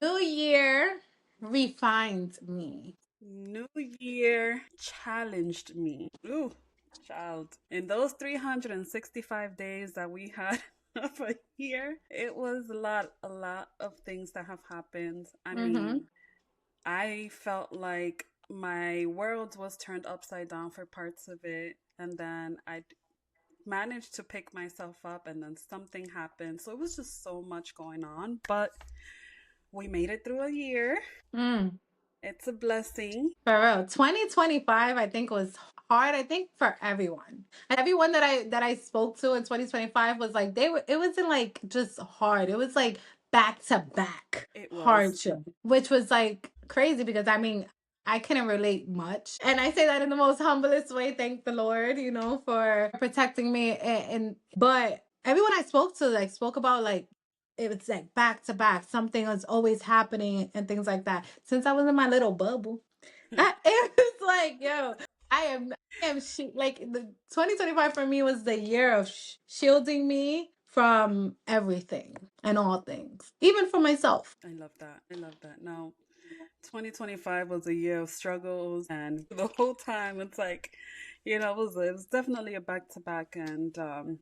New year refined me. New Year challenged me. Ooh, child. In those 365 days that we had of a year, it was a lot of things that have happened. I Mm-hmm. mean, I felt like my world was turned upside down for parts of it, and then I managed to pick myself up, and then something happened. So it was just so much going on, but we made it through a year. Mm. It's a blessing. For real. 2025, I think, was hard, I think, for everyone. Everyone that I spoke to in 2025 was like it wasn't like just hard. It was like back to back It was. hardship, which was like crazy because I mean, I couldn't relate much. And I say that in the most humblest way. Thank the Lord, for protecting me. And but everyone I spoke to like spoke about like it was like back to back. Something was always happening and things like that. Since I was in my little bubble, it was like, yo, like the 2025 for me was the year of shielding me from everything and all things, even for myself. I love that. I love that. No, 2025 was a year of struggles, and the whole time it's like, it was definitely a back to back, and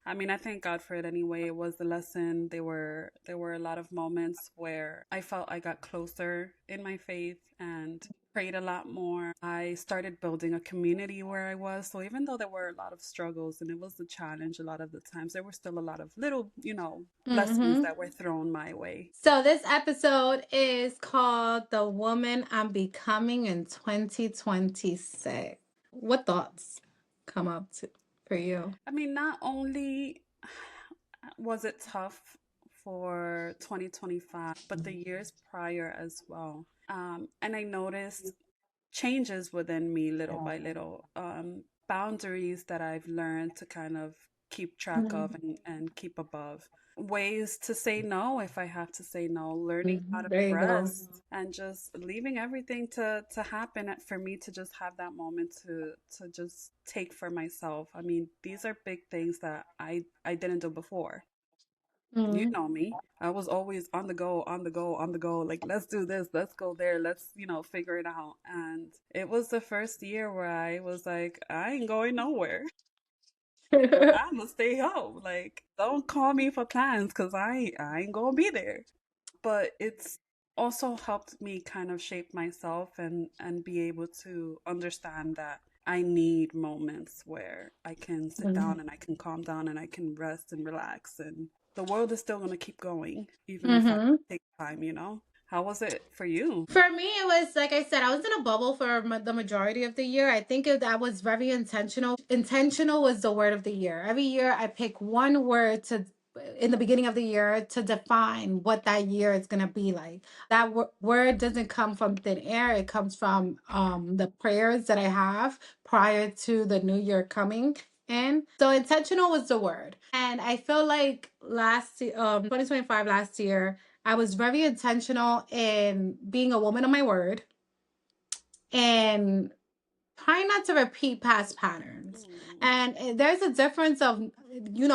I mean, I thank God for it anyway. It was the lesson. There were a lot of moments where I felt I got closer in my faith and prayed a lot more. I started building a community where I was. So even though there were a lot of struggles and it was a challenge a lot of the times, there were still a lot of little, blessings Hmm. that were thrown my way. So this episode is called "The Woman I'm Becoming in 2026." What thoughts come up for you? I mean, not only was it tough for 2025, but the years prior as well. And I noticed changes within me little by little, boundaries that I've learned to kind of keep track of Mhm. and keep above. Ways to say no if I have to say no, learning how to There you go. rest and just leaving everything to happen for me to just have that moment to just take for myself. I mean, these are big things that I didn't do before. You Mhm. know me. I was always on the go, on the go, on the go. Like, let's do this, let's go there, let's figure it out. And it was the first year where I was like, I ain't going nowhere. I'm gonna stay home. Like, don't call me for plans because I ain't gonna be there. But it's also helped me kind of shape myself and be able to understand that I need moments where I can sit down and I can calm down and I can rest and relax, and the world is still gonna keep going even if I Hmm. take time. How was it for you? For me, it was like I said, I was in a bubble for the majority of the year. I think that was very intentional. Intentional was the word of the year. Every year, I pick one word to in the beginning of the year to define what that year is going to be like. That word doesn't come from thin air. It comes from the prayers that I have prior to the new year coming in. So intentional was the word. And I feel like 2025 last year, I was very intentional in being a woman of my word and trying not to repeat past patterns. Mm, And there's a difference of,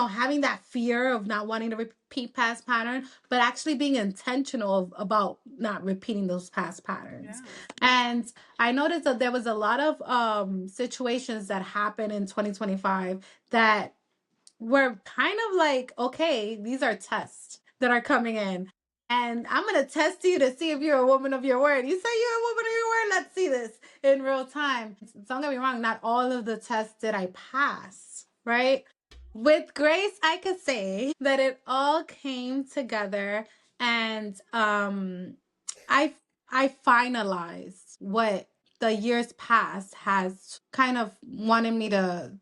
having that fear of not wanting to repeat past pattern, but actually being intentional about not repeating those past patterns. yeah. And I noticed that there was a lot of situations that happened in 2025 that we're kind of like, okay, these are tests that are coming in. And I'm going to test you to see if you're a woman of your word. You say you're a woman of your word. Let's see this in real time. Don't get me wrong, not all of the tests did I pass, right? With grace, I could say that it all came together and I I finalized what the years past has kind of wanted me to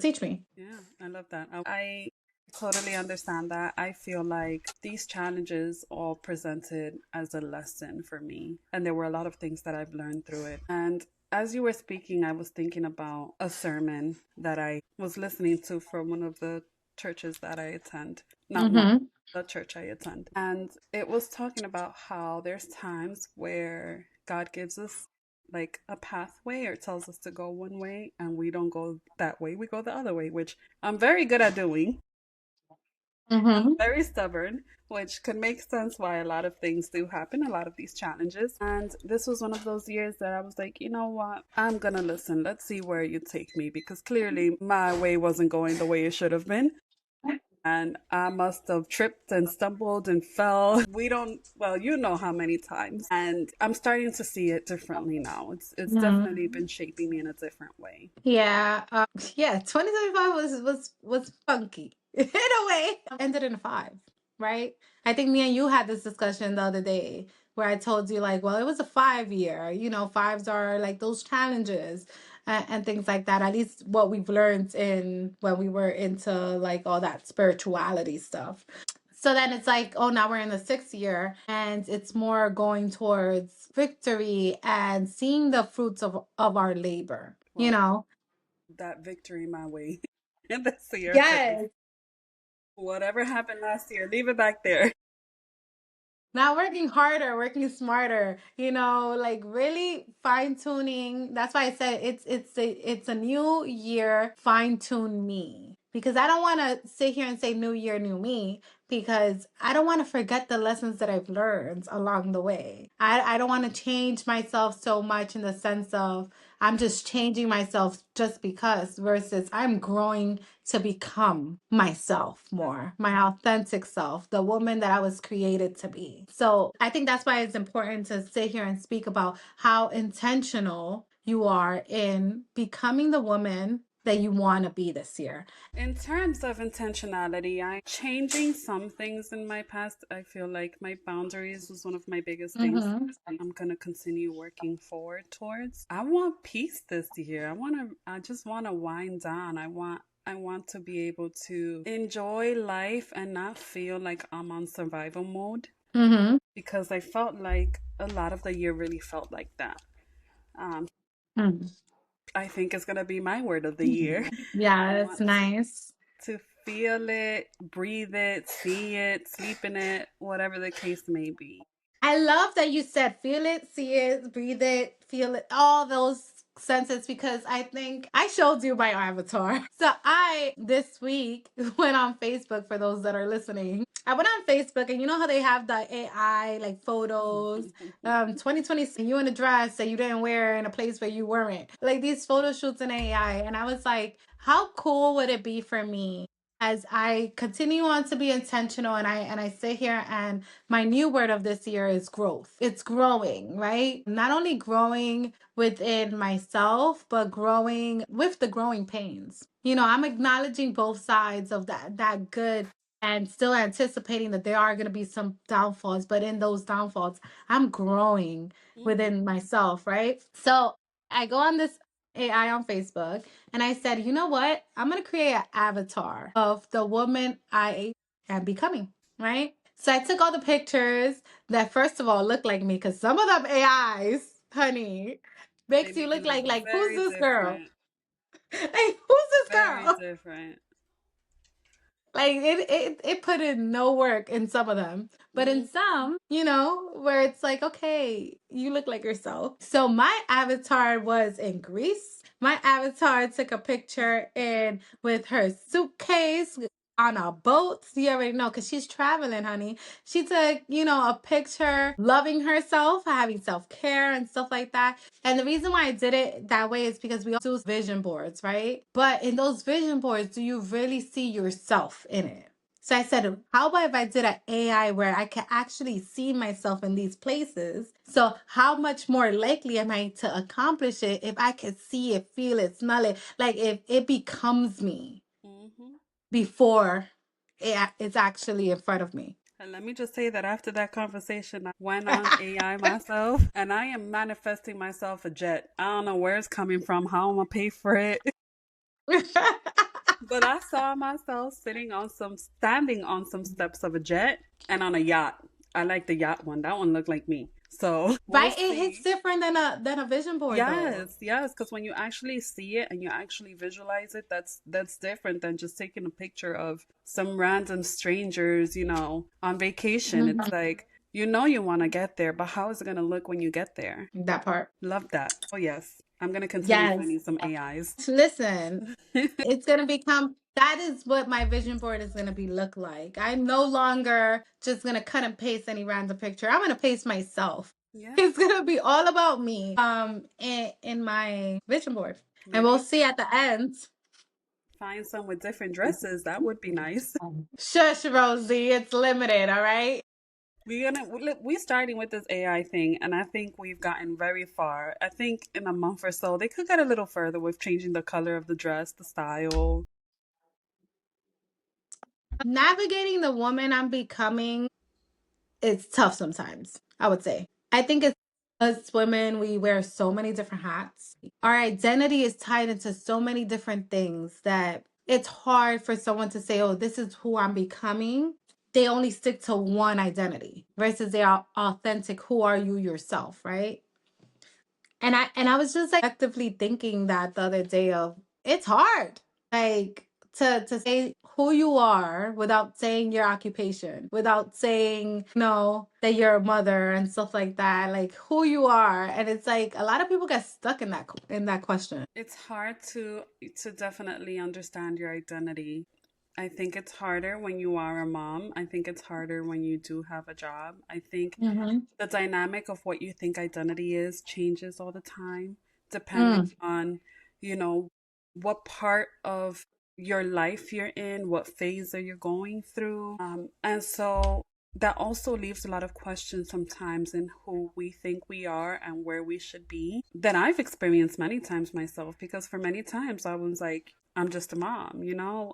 teach me. Yeah, I love that. I totally understand that. I feel like these challenges all presented as a lesson for me, and there were a lot of things that I've learned through it. And as you were speaking, I was thinking about a sermon that I was listening to from one of the churches that I attend. Not one, Mm-hmm. the church I attend. And it was talking about how there's times where God gives us like a pathway or tells us to go one way and we don't go that way, we go the other way, which I'm very good at doing. Mm-hmm. Very stubborn, which could make sense why a lot of things do happen, a lot of these challenges. And this was one of those years that I was like, you know what? I'm gonna listen. Let's see where you take me because clearly my way wasn't going the way it should have been. And I must have tripped and stumbled and fell. We don't, well, you know how many times. And I'm starting to see it differently now. It's definitely been shaping me in a different way. Yeah, yeah, 2025 was funky in a way. Ended in a five, right? I think me and you had this discussion the other day where I told you like, well, it was a 5 year. Fives are like those challenges and things like that. At least what we've learned in when we were into like all that spirituality stuff. So then it's like, oh, now we're in the 6th year, and it's more going towards victory and seeing the fruits of our labor, you Well, know? that victory my way in this year, because Yes. whatever happened last year, leave it back there. Now working harder, working smarter, like really fine tuning. That's why I said it's a new year, fine tune me. Because I don't want to sit here and say new year, new me, because I don't want to forget the lessons that I've learned along the way. I don't want to change myself so much in the sense of I'm just changing myself just because versus I'm growing to become myself more, my authentic self, the woman that I was created to be. So I think that's why it's important to sit here and speak about how intentional you are in becoming the woman that you want to be this year. In terms of intentionality, I changing some things in my past. I feel like my boundaries was one of my biggest things. Mm-hmm. I'm gonna continue working forward towards. I want peace this year. I just wanna wind down. I want to be able to enjoy life and not feel like I'm on survival mode Mm-hmm. because I felt like a lot of the year really felt like that. Um, Mm-hmm. I think it's gonna be my word of the year. I Yeah, that's want nice. to feel it, breathe it, see it, sleep in it, whatever the case may be. I love that you said feel it, see it, breathe it, feel it, all those senses because I think I showed you my avatar. So I this week went on Facebook for those that are listening. I went on Facebook and you know how they have the AI like photos, 2026 you in a dress that you didn't wear in a place where you weren't. Like these photo shoots in AI and I was like, how cool would it be for me as I continue on to be intentional and I sit here and my new word of this year is growth. It's growing, right? Not only growing within myself, but growing with the growing pains. I'm acknowledging both sides of that good and still anticipating that there are going to be some downfalls, but in those downfalls, I'm growing Mm-hmm. within myself, right? So I go on this AI on Facebook and I said, you know what? I'm going to create an avatar of the woman I am becoming, right? So I took all the pictures that first of all look like me because some of them AIs, honey, They makes you make you look look like who's very this girl? different. Like who's this Very girl? different. Like it put in no work in some of them, but in Mm-hmm. some, where it's like, okay, you look like yourself. So my avatar was in Greece. My avatar took a picture in with her suitcase on a boat. You already know, because she's traveling, honey. She took, a picture loving herself, having self-care and stuff like that. And the reason why I did it that way is because we all do vision boards, right? But in those vision boards, do you really see yourself in it? So I said, how about if I did an AI where I can actually see myself in these places? So how much more likely am I to accomplish it if I can see it, feel it, smell it? Like if it becomes me Mm-hmm. before it's actually in front of me. And let me just say that after that conversation, I went on AI myself and I am manifesting myself a jet. I don't know where it's coming from, how I'm gonna pay for it. But I saw myself standing on some steps of a jet and on a yacht. I like the yacht one. That one looked like me. So we'll Right? It hits see. different than a vision board though. Yes, yes, because when you actually see it and you actually visualize it, that's different than just taking a picture of some random strangers, on vacation. It's Mhm. like, you want to get there, but how is it going to look when you get there? That part. Love that. Oh, yes. I'm going to continue Yes. finding some AIs. Listen, it's gonna become That is what my vision board is going to be look like. I'm no longer just going to cut and paste any random picture. I'm going to paste myself. Yeah, It's going to be all about me in my vision board. And we'll maybe see at the end. find some with different dresses. That would be nice. Shush, Rosie, it's limited, all right? We starting with this AI thing, and I think we've gotten very far. I think in a month or so they could get a little further with changing the color of the dress, the style. Navigating the woman I'm becoming, it's tough sometimes, I would say. I think it's us women, we wear so many different hats. Our identity is tied into so many different things that it's hard for someone to say, oh, this is who I'm becoming. They only stick to one identity versus they are authentic. Who are you yourself, right? And I was just like actively thinking that the other day of it's hard. Like to say who you are without saying your occupation, without saying no that you're a mother and stuff like that. Like who you are. And it's like a lot of people get stuck in that question. It's hard to definitely understand your identity. I think it's harder when you are a mom. I think it's harder when you do have a job. I think Mhm. the dynamic of what you think identity is changes all the time, depending Mm. on, you know, what part of your life you're in, what phase are you going through. And so that also leaves a lot of questions sometimes in who we think we are and where we should be that I've experienced many times myself, because for many times I was like, I'm just a mom,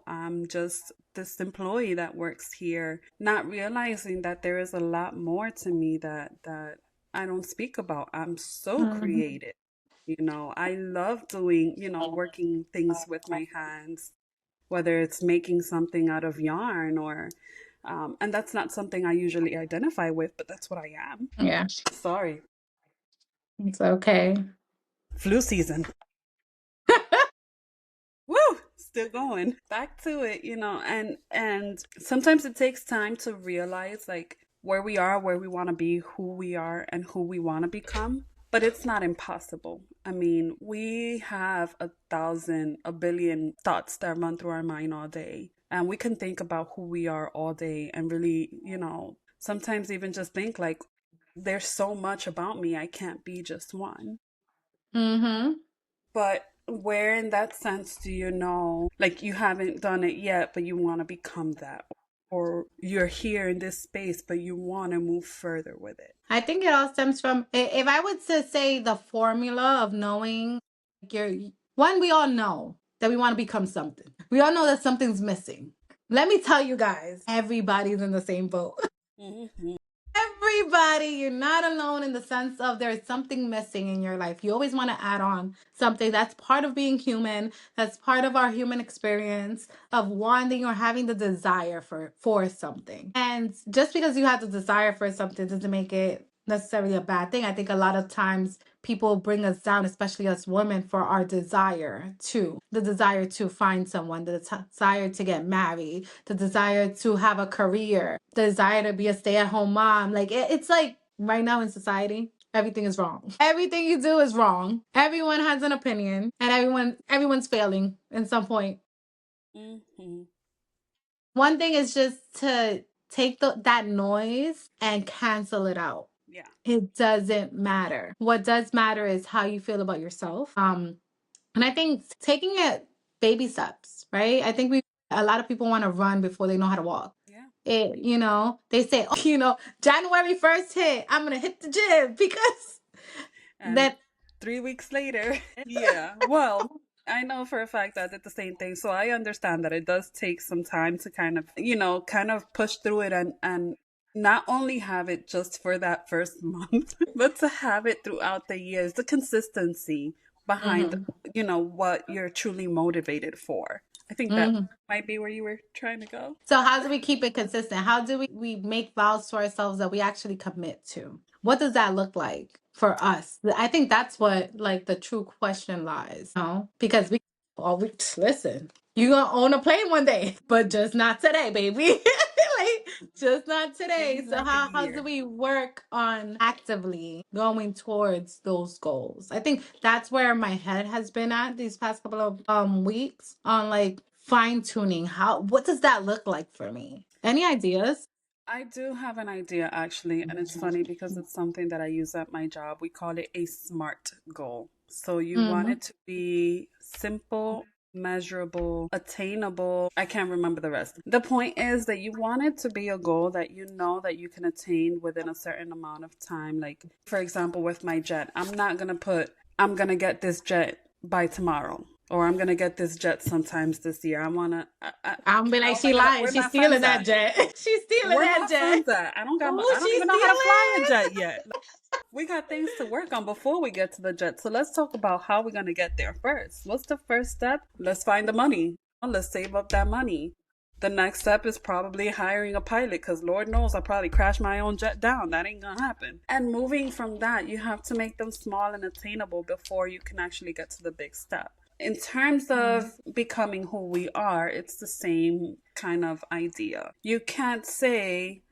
I'm just this employee that works here, not realizing that there is a lot more to me that I don't speak about. I'm so Mhm. creative. I love doing, working things with my hands, whether it's making something out of yarn or and that's not something I usually identify with, but that's what I am. Yeah. Sorry. It's okay. Flu season. Woo, still going back to it, and sometimes it takes time to realize like where we are, where we want to be, who we are, and who we want to become. But it's not impossible. I mean, we have a billion thoughts that run through our mind all day, and we can think about who we are all day and really, sometimes even just think like there's so much about me, I can't be just one. Mhm. But where in that sense do you know, like you haven't done it yet, but you want to become that? Or you're here in this space, but you want to move further with it? I think it all stems from if I would to say the formula of knowing you're one, we all know that we want to become something. We all know that something's missing. Let me tell you guys, everybody's in the same boat. Hmm. Everybody, you're not alone in the sense of there's something missing in your life. You always want to add on something that's part of being human, that's part of our human experience of wanting or having the desire for something. And just because you have the desire for something doesn't make it necessarily a bad thing. I think a lot of times people bring us down, especially us women, for our desire to find someone, the desire to get married, the desire to have a career, the desire to be a stay-at-home mom. Like it's like right now in society, everything is wrong. Everything you do is wrong. Everyone has an opinion, and everyone's failing in some point. Hmm. One thing is just to take that noise and cancel it out. Yeah. It doesn't matter. What does matter is how you feel about yourself. And I think taking it baby steps, right? I think a lot of people want to run before they know how to walk. Yeah. They say, oh, January 1st hit, I'm gonna hit the gym because And that 3 weeks later. Yeah. Well, I know for a fact that I did the same thing. So I understand that it does take some time to kind of push through it and not only have it just for that first month, but to have it throughout the years, the consistency behind, Mhm. what you're truly motivated for. I think that Mhm. might be where you were trying to go. So how do we keep it consistent? How do we make vows to ourselves that we actually commit to? What does that look like for us? I think that's what like the true question lies, because we listen. You gonna own a plane one day, but just not today, baby. Like just not Give today. me So like a how do year. we work on actively going towards those goals? I think that's where my head has been at these past couple of weeks on like fine tuning? What does that look like for me? Any ideas? I do have an idea actually, and it's funny because it's something that I use at my job. We call it a SMART goal. So you want Mm-hmm. it to be simple, measurable, attainable. I can't remember the rest. The point is that you want it to be a goal that you know that you can attain within a certain amount of time. Like, for example, with my jet, I'm not going to put, I'm going to get this jet by tomorrow. Or I'm gonna get this jet sometimes this year. I wanna. I'm be like, How am I she gonna? lying. Where She's my stealing friends that at? jet. She's stealing Where that my jet. friends at? I Oh, don't she's even know how to fly a stealing. jet yet. We got things to work on before we get to the jet. So let's talk about how we're gonna get there first. What's the first step? Let's find the money. Let's save up that money. The next step is probably hiring a pilot because Lord knows I'll probably crash my own jet down. That ain't gonna happen. And moving from that, you have to make them small and attainable before you can actually get to the big step. In terms of becoming who we are, it's the same kind of idea. You can't say,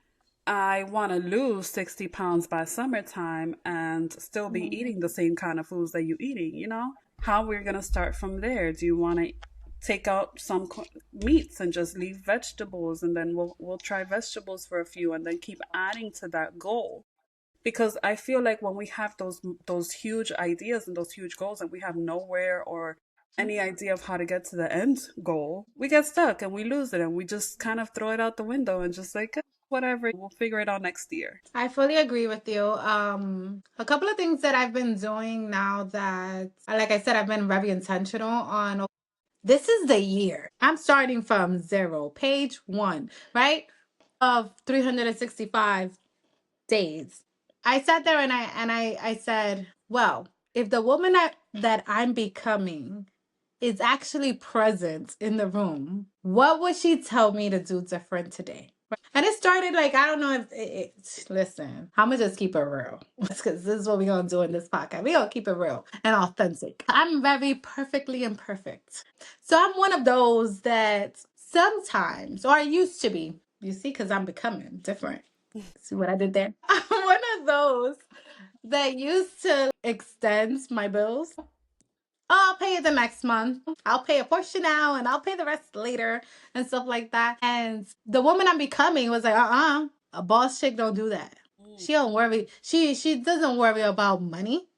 I want to lose 60 pounds by summertime and still be Mhm. eating the same kind of foods that you're eating, you know? How we're going to start from there? Do you want to take out some meats and just leave vegetables and then we'll try vegetables for a few and then keep adding to that goal? Because I feel like when we have those huge ideas and those huge goals and we have nowhere or any idea of how to get to the end goal, we get stuck and we lose it and we just kind of throw it out the window and just like, whatever, we'll figure it out next year. I fully agree with you. A couple of things that I've been doing now that, like I said, I've been very intentional on. This is the year. I'm starting from zero, page one, right? Of 365 days. I sat there and I said, well, if the woman that I'm becoming is actually present in the room, what would she tell me to do different today? And it started like, I don't know if listen, I'm gonna just keep it real. Because this is what we're gonna do in this podcast. We're gonna keep it real and authentic. I'm very perfectly imperfect. So I'm one of those that sometimes, or I used to be, you see, because I'm becoming different. See what I did there? I'm one of those that used to extend my bills. Oh, I'll pay it the next month. I'll pay a portion now and I'll pay the rest later and stuff like that. And the woman I'm becoming was like, a boss chick don't do that. Mm. She don't worry. She doesn't worry about money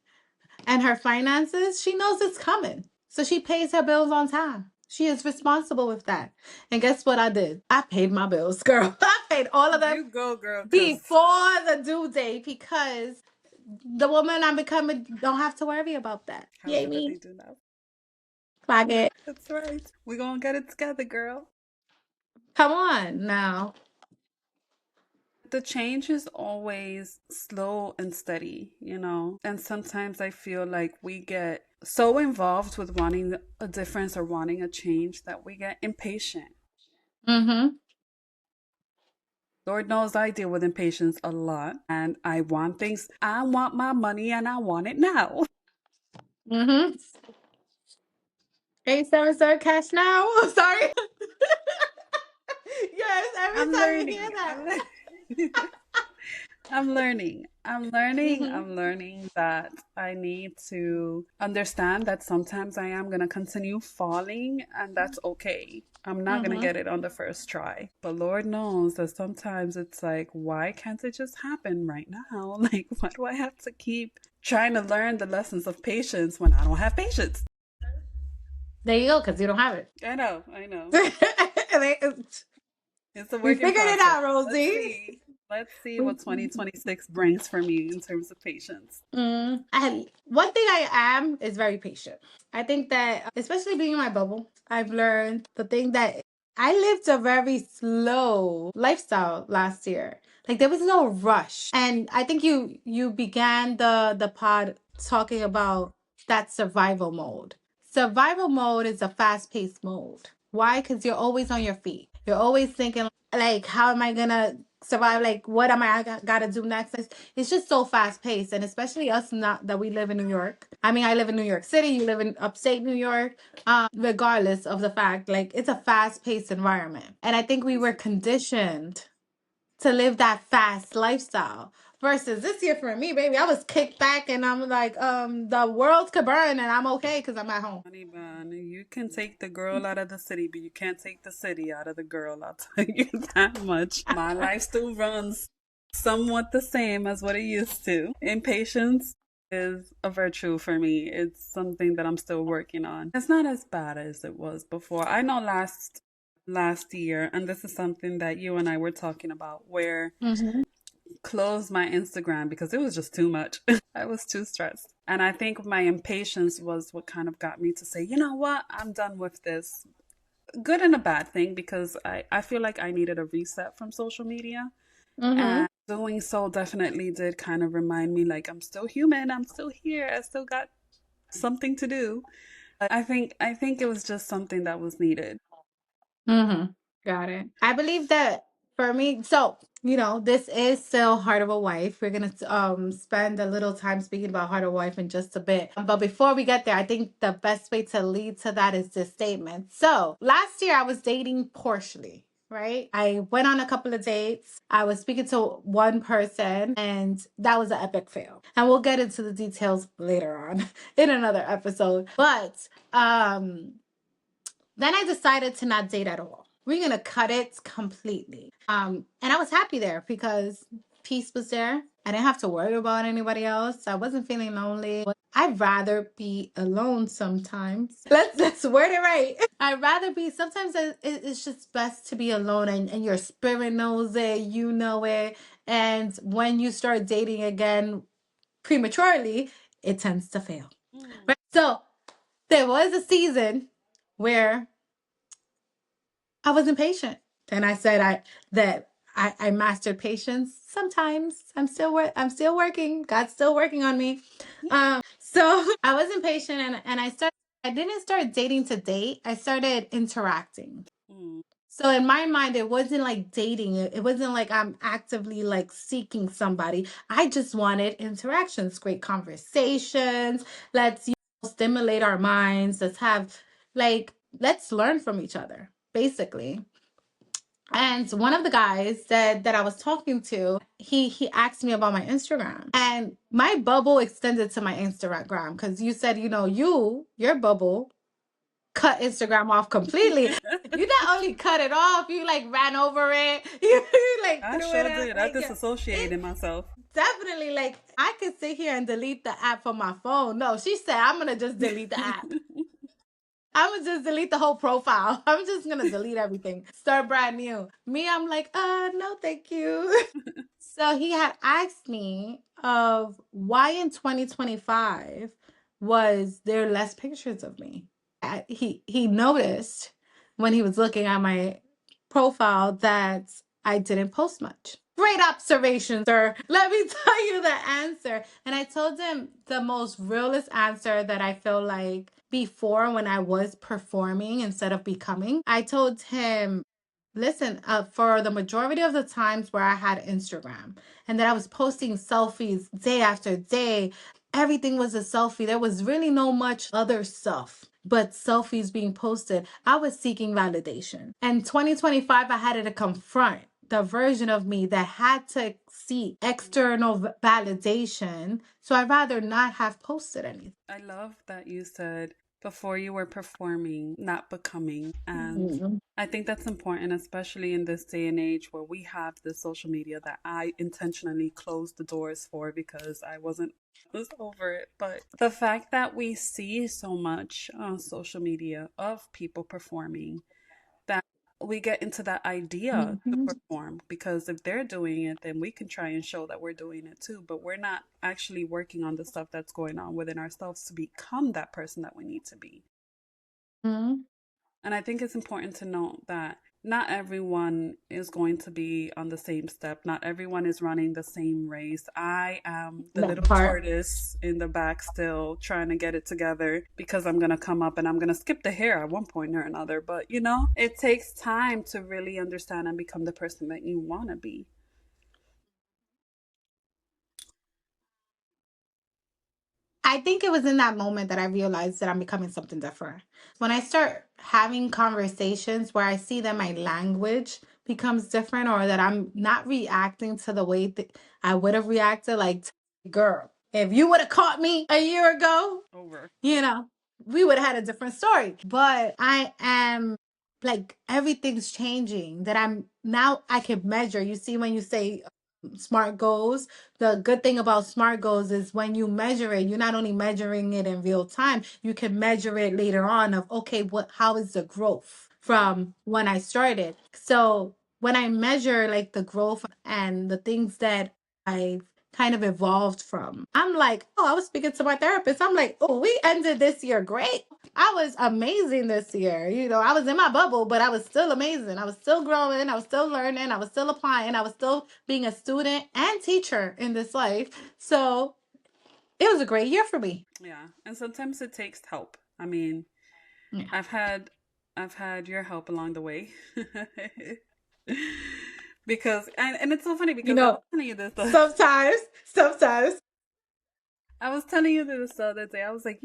and her finances. She knows it's coming. So she pays her bills on time. She is responsible with that. And guess what I did? I paid my bills, girl. I paid all of them You go, girl, because before the due date because the woman I'm becoming don't have to worry about that. Yay however they me. do now. Clock it. That's right. We're going to get it together, girl. Come on now. The change is always slow and steady, you know? And sometimes I feel like we get so involved with wanting a difference or wanting a change that we get impatient. Mm-hmm. Lord knows I deal with impatience a lot and I want things. I want my money and I want it now. Mm-hmm. 877 cash now. Sorry. Yes, every I'm time you hear learning. that. I'm learning. I'm learning. Mm-hmm. I'm learning that I need to understand that sometimes I am going to continue falling, and that's okay. I'm not going to Mm-hmm. get it on the first try. But Lord knows that sometimes it's like, why can't it just happen right now? Like, why do I have to keep trying to learn the lessons of patience when I don't have patience? There you go, because you don't have it. I know. I know. They- It's a we work in figured it process. out, Let's Rosie. see. Let's see what 2026 brings for me in terms of patience. And one thing I am is very patient. I think that, especially being in my bubble, I've learned the thing that I lived a very slow lifestyle last year. Like there was no rush, and I think you began the pod talking about that survival mode. Survival mode is a fast paced mode. Why? Because you're always on your feet. You're always thinking like, how am I gonna survive? Like, what am gotta do next? It's just so fast paced, and especially us not that we live in New York. I mean, I live in New York City. You live in upstate New York. Regardless of the fact, like it's a fast paced environment, and I think we were Crazy. conditioned to live that fast lifestyle. Versus this year for me, baby, I was kicked back and I'm like, the world could burn and I'm okay because I'm at home. Honey bun, you can take the girl out of the city, but you can't take the city out of the girl. I'll tell you that much. My life still runs somewhat the same as what it used to. Impatience is a virtue for me. It's something that I'm still working on. It's not as bad as it was before. I know last year, and this is something that you and I were talking about, where Mm-hmm. closed my Instagram because it was just too much. I was too stressed. And I think my impatience was what kind of got me to say, you know what, I'm done with this. Good and a bad thing because I feel like I needed a reset from social media. Mm-hmm. And doing so definitely did kind of remind me like I'm still human, I'm still here, I still got something to do. I think it was just something that was needed. Mm-hmm. Got it. I believe that for me, so this is still Heart of a Wife. We're gonna spend a little time speaking about Heart of a Wife in just a bit. But before we get there, I think the best way to lead to that is this statement. So last year I was dating partially. Right? I went on a couple of dates. I was speaking to one person, and that was an epic fail. And we'll get into the details later on in another episode. But then I decided to not date at all. We're gonna cut it completely. And I was happy there because peace was there. I didn't have to worry about anybody else. I wasn't feeling lonely. I'd rather be alone sometimes. Let's word it right. I'd rather be sometimes it's just best to be alone and your spirit knows it, you know it. And when you start dating again prematurely, it tends to fail. Mm. Right? So there was a season where I was impatient. And I said I mastered patience. Sometimes I'm still working. God's still working on me. So I was impatient and I didn't start dating to date. I started interacting. Mm. So in my mind, it wasn't like dating. It wasn't like I'm actively like seeking somebody. I just wanted interactions, great conversations. Let's stimulate our minds. Let's learn from each other, basically. And one of the guys that I was talking to, he asked me about my Instagram. And my bubble extended to my Instagram because you said, your bubble cut Instagram off completely. You not only cut it off, you like ran over it. You like I threw it sure out. did. I Like it disassociated myself. definitely like I could sit here and delete the app from my phone. No, she said I'm gonna just delete the app. I would just delete the whole profile. I'm just gonna delete everything. Start brand new. Me, I'm like, no, thank you. So he had asked me of why in 2025 was there less pictures of me. He noticed when he was looking at my profile that I didn't post much. Great observation, sir. Let me tell you the answer. And I told him the most realist answer that I feel like before when I was performing instead of becoming. I told him, listen, for the majority of the times where I had Instagram and that I was posting selfies day after day, everything was a selfie. There was really no much other stuff but selfies being posted. I was seeking validation. And 2025, I had to confront the version of me that had to seek external validation. So I'd rather not have posted anything. I love that you said before you were performing, not becoming. And Mhm. I think that's important, especially in this day and age where we have the social media that I intentionally closed the doors for because I was over it. But the fact that we see so much on social media of people performing, that we get into that idea to Mhm. perform because if they're doing it, then we can try and show that we're doing it too. But we're not actually working on the stuff that's going on within ourselves to become that person that we need to be. Mhm. And I think it's important to note that not everyone is going to be on the same step. Not everyone is running the same race. I am the That little part. tortoise in the back still trying to get it together because I'm going to come up and I'm going to skip the hair at one point or another. But it takes time to really understand and become the person that you want to be. I think it was in that moment that I realized that I'm becoming something different. When I start having conversations where I see that my language becomes different, or that I'm not reacting to the way that I would have reacted. Like, girl, if you would have caught me a year ago, Over. you know, we would have had a different story. But I am like, everything's changing, that I'm now I can measure. You see, when you say smart goals, the good thing about smart goals is when you measure it, you're not only measuring it in real time, you can measure it later on of, okay, how is the growth from when I started. So when I measure like the growth and the things that I've kind of evolved from, I'm like, oh, I was speaking to my therapist. I'm like, oh, we ended this year great. I was amazing this year. I was in my bubble, but I was still amazing. I was still growing. I was still learning. I was still applying. I was still being a student and teacher in this life. So it was a great year for me. Yeah. And sometimes it takes help. I mean, Yeah. I've had I've had your help along the way. Because and it's so funny You because I was know, telling you this sometimes. I was telling you this the other day. I was like,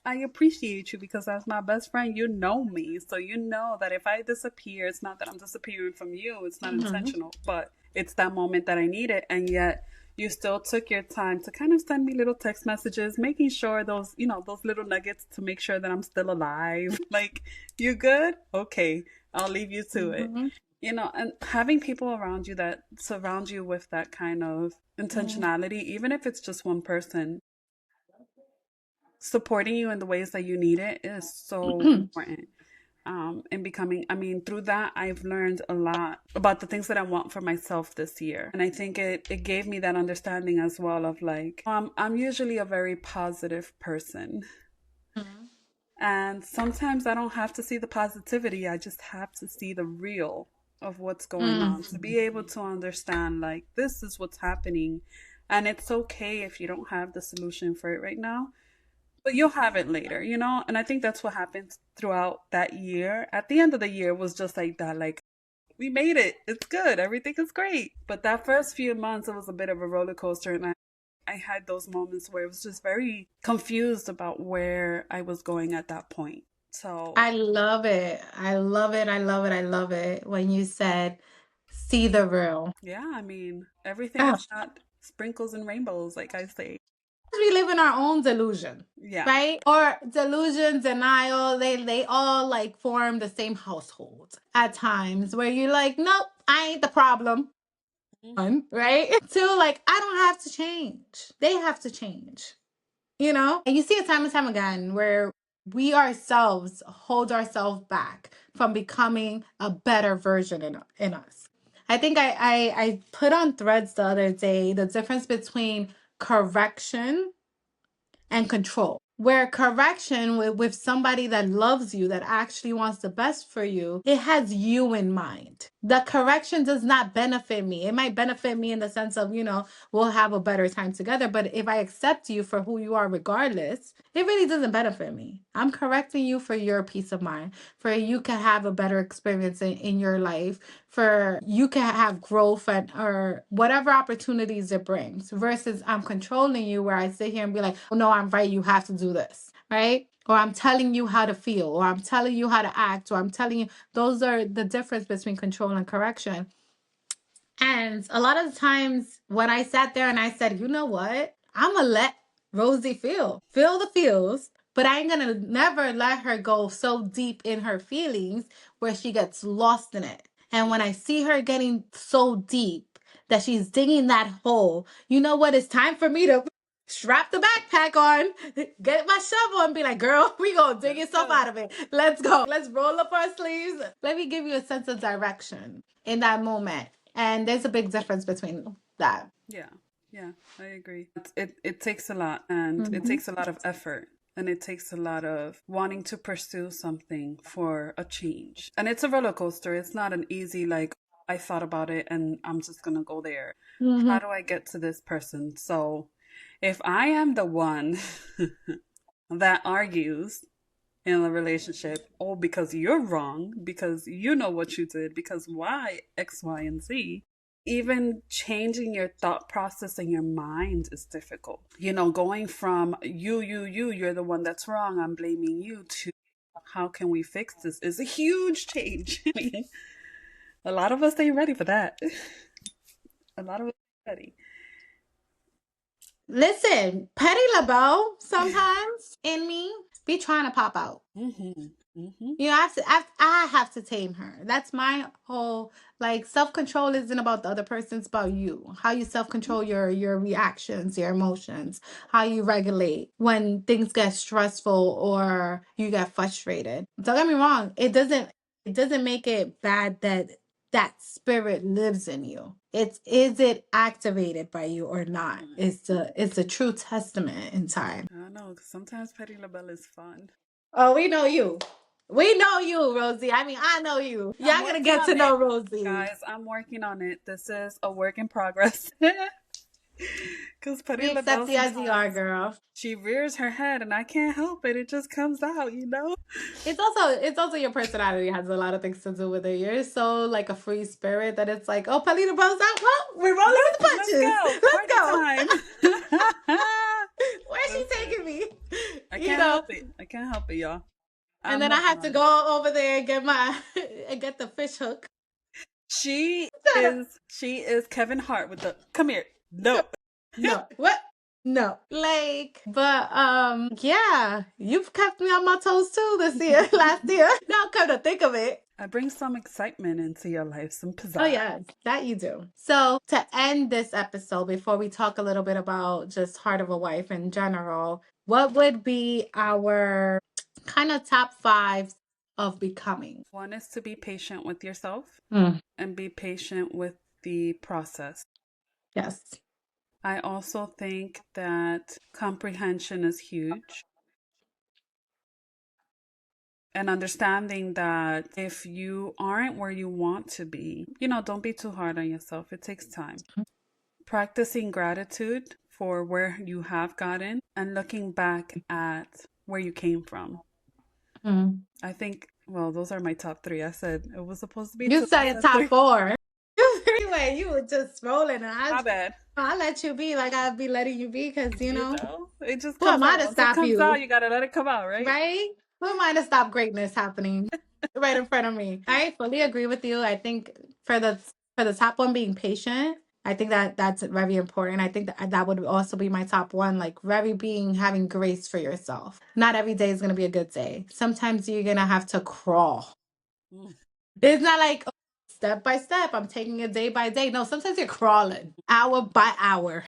I appreciate you because as my best friend, you know me. So you know that if I disappear, it's not that I'm disappearing from you. It's not Hmm. intentional, but it's that moment that I need it. And yet you still took your time to kind of send me little text messages, making sure those little nuggets to make sure that I'm still alive. Like, you good? Okay, I'll leave you to it. Hmm. And having people around you that surround you with that kind of intentionality, even if it's just one person supporting you in the ways that you need it, is so important. And becoming, I mean, through that, I've learned a lot about the things that I want for myself this year. And I think it gave me that understanding as well of like, I'm usually a very positive person. And sometimes I don't have to see the positivity, I just have to see the real of what's going on to be able to understand, like, this is what's happening. And it's okay if you don't have the solution for it right now, but you'll have it later. And I think that's what happened throughout that year. At the end of the year was just like that, like, we made it, it's good, everything is great. But that first few months, it was a bit of a roller coaster, and I had those moments where I was just very confused about where I was going at that point. So I love it. I love it. I love it. I love it when you said, see the real. yeah, I mean, everything Oh, is not sprinkles and rainbows, like I say. we live in our own delusion, Yeah. right? Or delusion, denial, they all like form the same household at times, where you're like, nope, I ain't the problem. Mhm. One, right? Two, like, I don't have to change. They have to change. And you see it time and time again where we ourselves hold ourselves back from becoming a better version in us. I think I put on threads the other day the difference between correction and control. Where correction with somebody that loves you, that actually wants the best for you, it has you in mind. The correction does not benefit me. It might benefit me in the sense of, we'll have a better time together. But if I accept you for who you are, regardless, it really doesn't benefit me. I'm correcting you for your peace of mind, for you can have a better experience in your life, for you can have growth and or whatever opportunities it brings, versus I'm controlling you, where I sit here and be like, oh no, I'm right, you have to do this, right? Or I'm telling you how to feel, or I'm telling you how to act, or I'm telling you. Those are the difference between control and correction. And a lot of the times when I sat there and I said, you know what? I'm going to let Rosie feel the feels, but I ain't going to never let her go so deep in her feelings where she gets lost in it. And when I see her getting so deep that she's digging that hole, you know what? It's time for me to strap the backpack on, get my shovel, and be like, girl, we gonna dig Let's yourself go. out of it. Let's go. Let's roll up our sleeves. Let me give you a sense of direction in that moment. And there's a big difference between that. Yeah. Yeah, I agree. It takes a lot, and it Hmm. takes a lot of effort, and it takes a lot of wanting to pursue something for a change. And it's a roller coaster. It's not an easy, like, I thought about it and I'm just going to go there. Hmm. How do I get to this person? So if I am the one that argues in a relationship, oh, because you're wrong, because you know what you did, because why X, Y, and Z, even changing your thought process and your mind is difficult. Going from you're the one that's wrong, I'm blaming you, to how can we fix this is a huge change. I mean, A lot of us ain't ready for that. A lot of us ain't ready. Listen, Petty LaBelle sometimes in me be trying to pop out. Mm-hmm. Mm-hmm. You know, I have to tame her. That's my whole like self control isn't about the other person, it's about you. How you self control your reactions, your emotions, how you regulate when things get stressful or you get frustrated. Don't get me wrong, it doesn't make it bad that that spirit lives in you. It's is it activated by you or not? Mm. It's a true testament in time. I don't know, 'cause sometimes Petty LaBelle is fun. Oh, we know you. We know you, Rosie. I mean, I know you. I'm Y'all gonna working get to on it. know Rosie. Guys, I'm working on it. This is a work in progress. Because Petty We accept LaBelle you as you are, sometimes girl. she rears her head and I can't help it. It just comes out. It's also your personality has a lot of things to do with it. You're so like a free spirit that it's like, oh, Palita Bros out. Well, we're rolling with the Let's punches. go. Let's Party go. time. Where's she Listen, taking me? I You can't know. help it. I can't help it, y'all. And I'm then I working have to on it. go over there and get my and get the fish hook. She is Kevin Hart with the come here. No. No. What? No. Like, but yeah, you've kept me on my toes too this year, last year. Now come to think of it. I bring some excitement into your life, some Oh pizzazz. yeah, that you do. So to end this episode, before we talk a little bit about just Heart of a Wife in general, what would be our kind of top five of becoming? One is to be patient with yourself Mm, and be patient with the process. yes. I also think that comprehension is huge and understanding that if you aren't where you want to be, don't be too hard on yourself. It takes time. Practicing gratitude for where you have gotten and looking back at where you came from. Mm. I think, well, those are my top three. I said it was supposed to be You two. I said said top three. four. Anyway, you were just rolling, and My bad. I let you be like I'd be letting you be because It just who am comes I out. to Once it stop comes out, you? you gotta let it come out, right? Right? Who am I to stop greatness happening right in front of me? I fully agree with you. I think for the for the top one being patient, I think that that's very important. I think that that would also be my top one, like very being having grace for yourself. Not every day is gonna be a good day. Sometimes you're gonna have to crawl. Mm. It's not like, oh, step by step. I'm taking it day by day. No, sometimes you're crawling hour by hour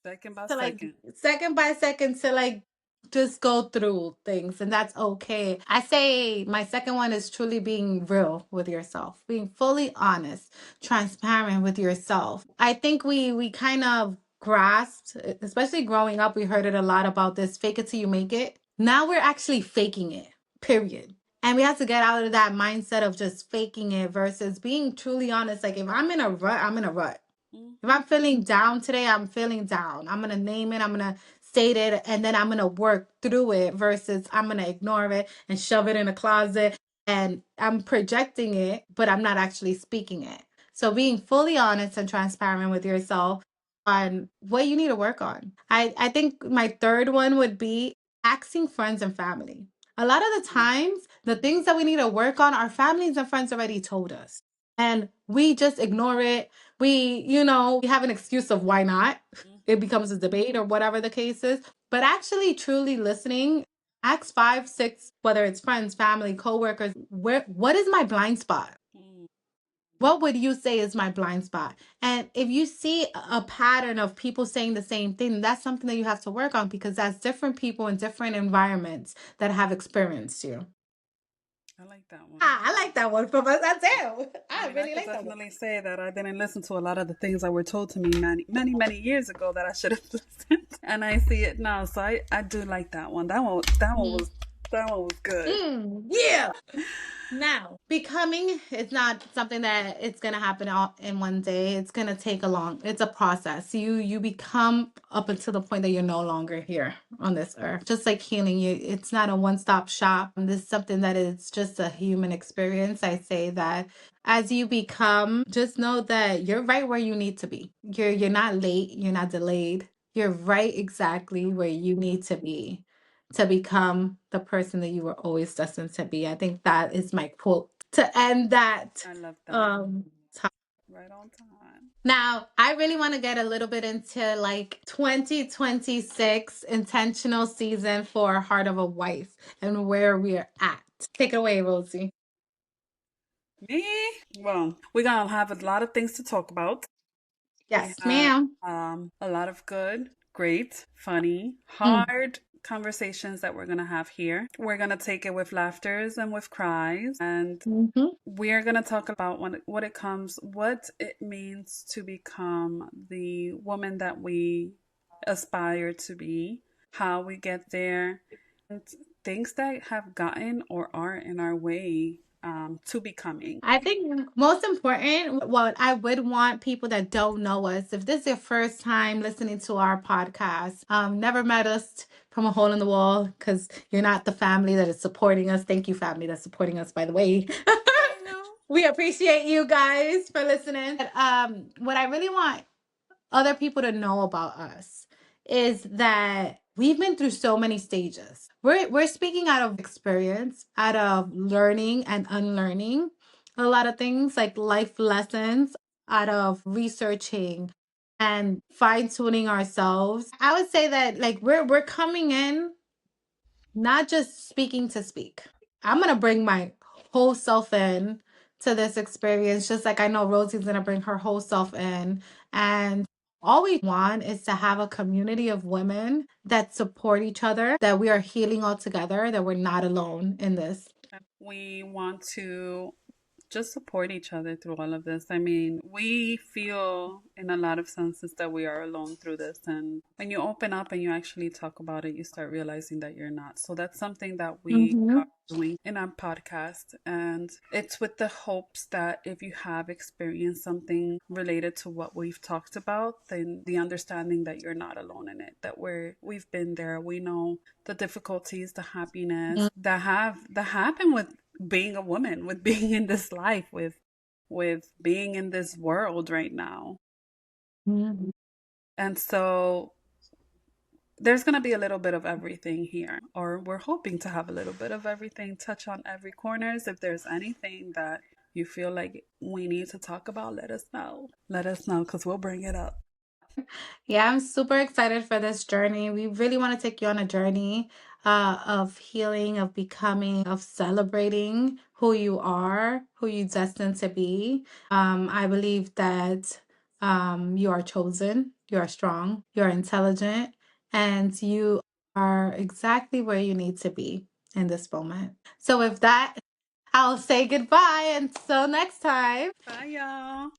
Second by to like second. second by second to like just go through things, and that's okay. I say my second one is truly being real with yourself, being fully honest, transparent with yourself. I think we kind of grasped, especially growing up, we heard it a lot about this fake it till you make it. Now we're actually faking it, period. And we have to get out of that mindset of just faking it versus being truly honest. Like if I'm in a rut, I'm in a rut. If Hmm. I'm feeling down today, I'm feeling down. I'm going to name it, I'm going to state it, and then I'm going to work through it versus I'm going to ignore it and shove it in a closet and I'm projecting it, but I'm not actually speaking it. So being fully honest and transparent with yourself on what you need to work on. I think my third one would be asking friends and family. A lot of the times, the things that we need to work on, our families and friends already told us. And we just ignore it, we have an excuse of why not. It Hmm. becomes a debate or whatever the case is. But actually, truly listening, ask five, six, whether it's friends, family, coworkers, what is my blind spot? Hmm. What would you say is my blind spot? And if you see a pattern of people saying the same thing, that's something that you have to work on because that's different people in different environments that have experienced you. I like that one. Ah, I like that one from us. That's it. I I mean, I really could like that one. definitely say that I didn't listen to a lot of the things that were told to me many, many, many years ago that I should have listened, and I see it now. So I do like that one. That one was good. Yeah. Now, becoming is not something that it's gonna happen all in one day. It's gonna take it's a process. You become up until the point that you're no longer here on this earth. Just like healing you, it's not a one-stop shop. This is something that is just a human experience. I say that as you become, just know that you're right where you need to be. You're not late, you're not delayed. You're right exactly where you need to be to become the person that you were always destined to be. I think that is my quote to end that. I love that. Um, topic. Right on time. Now, I really want to get a little bit into like 2026 intentional season for Heart of a Wife and where we're at. Take it away, Rosie. Me? Well, we're gonna have a lot of things to talk about. We Yes, have ma'am. a lot of good, great, funny, Mm. hard conversations that we're gonna have here. We're gonna take it with laughters and with cries, and Hmm. we're gonna talk about what it means to become the woman that we aspire to be, how we get there, and things that have gotten or are in our way to becoming. I think most important, what I would want people that don't know us, if this is your first time listening to our podcast, never met us from a hole in the wall because you're not the family that is supporting us. Thank you, family that's supporting us, by the way. I know. We appreciate you guys for listening. But, what I really want other people to know about us is that we've been through so many stages. We're speaking out of experience, out of learning and unlearning a lot of things like life lessons, out of researching and fine tuning ourselves. I would say that like we're coming in not just speaking to speak. I'm going to bring my whole self in to this experience, just like I know Rosie's going to bring her whole self in. And all we want is to have a community of women that support each other, that we are healing all together, that we're not alone in this. We want to just support each other through all of this. I mean, we feel in a lot of senses that we are alone through this. And when you open up and you actually talk about it, you start realizing that you're not. So that's something that we are Hmm. doing in our podcast. And it's with the hopes that if you have experienced something related to what we've talked about, then the understanding that you're not alone in it, that we've been there. We know the difficulties, the happiness that happen with being a woman, with being in this life, with being in this world right now. Hmm. And so there's going to be a little bit of everything here, or we're hoping to have a little bit of everything, touch on every corners. If there's anything that you feel like we need to talk about, let us know. Let us know because we'll bring it up. Yeah, I'm super excited for this journey. We really want to take you on a journey of healing, of becoming, of celebrating who you are, who you destined to be. I believe that you are chosen, you are strong, you are intelligent, and you are exactly where you need to be in this moment. So, with that, I'll say goodbye until next time. Bye, y'all.